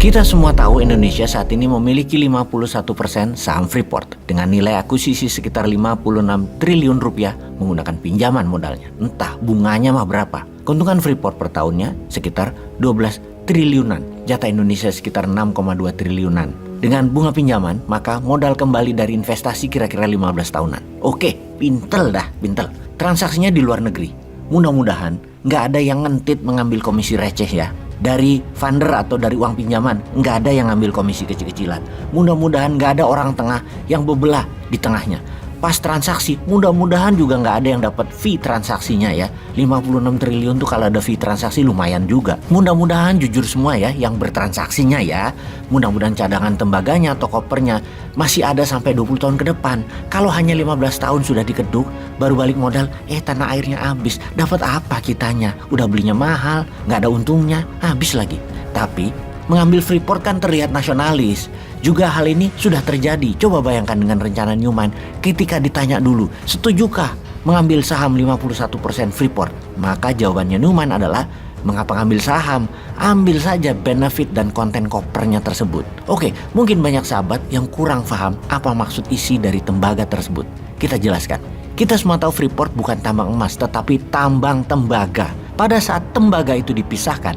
Kita semua tahu Indonesia saat ini memiliki 51% saham Freeport dengan nilai akuisisi sekitar 56 triliun rupiah menggunakan pinjaman modalnya. Entah bunganya mah berapa. Keuntungan Freeport per tahunnya sekitar 12 triliunan. Jatah Indonesia sekitar 6,2 triliunan. Dengan bunga pinjaman, maka modal kembali dari investasi kira-kira 15 tahunan. Oke, pintel dah, pintel. Transaksinya di luar negeri. Mudah-mudahan nggak ada yang ngentit mengambil komisi receh ya. Dari funder atau dari uang pinjaman, nggak ada yang ngambil komisi kecil-kecilan. Mudah-mudahan nggak ada orang tengah yang bebelah di tengahnya. Pas transaksi, mudah-mudahan juga nggak ada yang dapat fee transaksinya ya. 56 triliun tuh kalau ada fee transaksi lumayan juga. Mudah-mudahan jujur semua ya yang bertransaksinya ya. Mudah-mudahan cadangan tembaganya atau kopernya masih ada sampai 20 tahun ke depan. Kalau hanya 15 tahun sudah dikeduk, baru balik modal, tanah airnya habis. Dapat apa kitanya? Udah belinya mahal, nggak ada untungnya, habis lagi. Tapi mengambil Freeport kan terlihat nasionalis. Juga hal ini sudah terjadi. Coba bayangkan dengan rencana Newman ketika ditanya dulu, setujukah mengambil saham 51% Freeport? Maka jawabannya Newman adalah, mengapa ngambil saham? Ambil saja benefit dan konten kopernya tersebut. Oke, mungkin banyak sahabat yang kurang paham apa maksud isi dari tembaga tersebut. Kita jelaskan. Kita semua tahu Freeport bukan tambang emas, tetapi tambang tembaga. Pada saat tembaga itu dipisahkan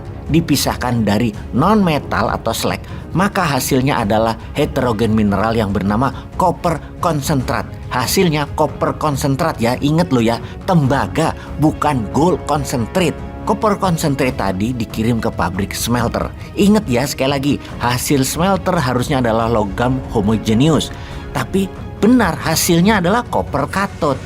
dari non-metal atau slag, maka hasilnya adalah heterogen mineral yang bernama copper concentrat. Hasilnya copper concentrat ya, inget lo ya, tembaga bukan gold concentrate. Copper concentrate tadi dikirim ke pabrik smelter. Ingat ya sekali lagi, hasil smelter harusnya adalah logam homogeneous. Tapi benar hasilnya adalah copper cathode.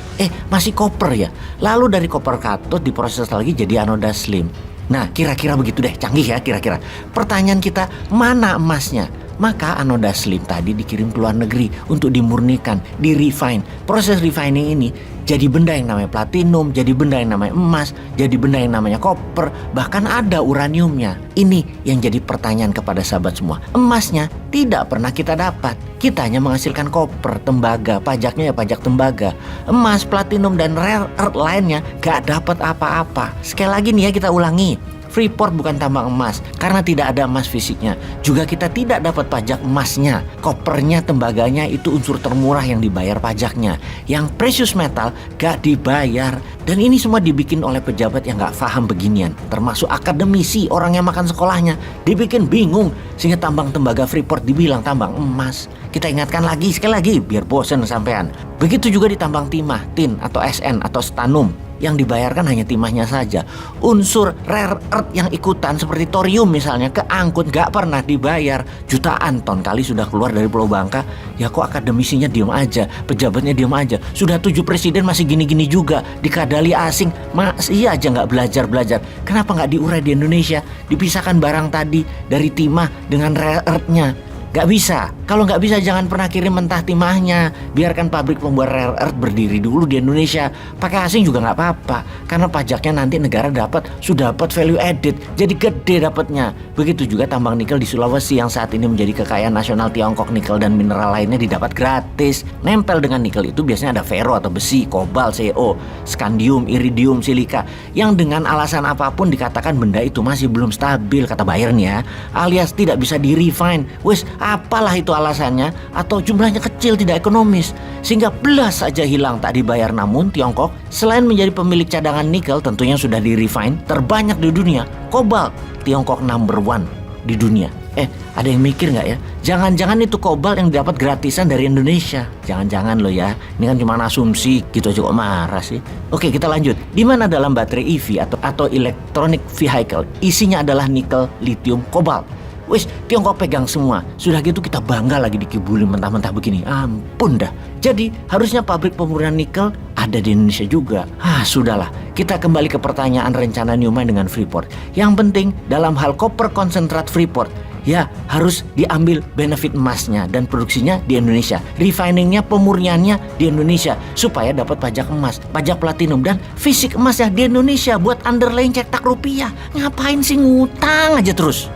Masih copper ya. Lalu dari copper cathode diproses lagi jadi anoda slim. Nah kira-kira begitu deh, canggih ya kira-kira. Pertanyaan kita, mana emasnya? Maka anoda slim tadi dikirim ke luar negeri untuk dimurnikan, di-refine. Proses refining ini jadi benda yang namanya platinum, jadi benda yang namanya emas, jadi benda yang namanya koper, bahkan ada uraniumnya. Ini yang jadi pertanyaan kepada sahabat semua. Emasnya tidak pernah kita dapat. Kita hanya menghasilkan koper, tembaga, pajaknya ya pajak tembaga. Emas, platinum, dan rare earth lainnya gak dapat apa-apa. Sekali lagi nih ya kita ulangi. Freeport bukan tambang emas karena tidak ada emas fisiknya. Juga kita tidak dapat pajak emasnya. Kopernya, tembaganya itu unsur termurah yang dibayar pajaknya. Yang precious metal gak dibayar. Dan ini semua dibikin oleh pejabat yang gak paham beginian. Termasuk akademisi, orang yang makan sekolahnya. Dibikin bingung sehingga tambang tembaga Freeport dibilang tambang emas. Kita ingatkan lagi sekali lagi biar bosen sampean. Begitu juga di tambang timah, tin atau SN atau stanum. Yang dibayarkan hanya timahnya saja. Unsur rare earth yang ikutan seperti thorium misalnya keangkut gak pernah dibayar. Jutaan ton kali sudah keluar dari Pulau Bangka. Ya kok akademisinya diem aja, pejabatnya diem aja. Sudah 7 presiden masih gini-gini juga. Dikadali asing masih aja gak belajar-belajar. Kenapa gak diurai di Indonesia? Dipisahkan barang tadi dari timah dengan rare earthnya. Gak bisa. Kalau gak bisa jangan pernah kirim mentah timahnya. Biarkan pabrik pembuat rare earth berdiri dulu di Indonesia. Pakai asing juga gak apa-apa. Karena pajaknya nanti negara sudah dapat value added. Jadi gede dapatnya. Begitu juga tambang nikel di Sulawesi yang saat ini menjadi kekayaan nasional Tiongkok. Nikel dan mineral lainnya didapat gratis. Nempel dengan nikel itu biasanya ada ferro atau besi, kobalt, CO, scandium, iridium, silika. Yang dengan alasan apapun dikatakan benda itu masih belum stabil kata Bayern ya. Alias tidak bisa di-refine. Wes apalah itu alasannya, atau jumlahnya kecil tidak ekonomis sehingga belas saja hilang tak dibayar. Namun Tiongkok selain menjadi pemilik cadangan nikel tentunya sudah di-refine terbanyak di dunia. Kobalt Tiongkok number 1 di dunia. Ada yang mikir nggak ya? Jangan-jangan itu kobalt yang dapat gratisan dari Indonesia? Jangan-jangan loh ya. Ini kan cuma asumsi gitu aja kok marah sih. Oke kita lanjut. Di mana dalam baterai EV atau electronic vehicle isinya adalah nikel, lithium, kobalt. Wis, Tiongkok pegang semua. Sudah gitu kita bangga lagi dikibulin mentah-mentah begini. Ampun dah. Jadi harusnya pabrik pemurnian nikel ada di Indonesia juga. Sudahlah. Kita kembali ke pertanyaan rencana Newman dengan Freeport. Yang penting dalam hal copper concentrat Freeport, ya harus diambil benefit emasnya dan produksinya di Indonesia. Refiningnya, pemurniannya di Indonesia supaya dapat pajak emas, pajak platinum dan fisik emasnya di Indonesia buat underlying cetak rupiah. Ngapain sih ngutang aja terus?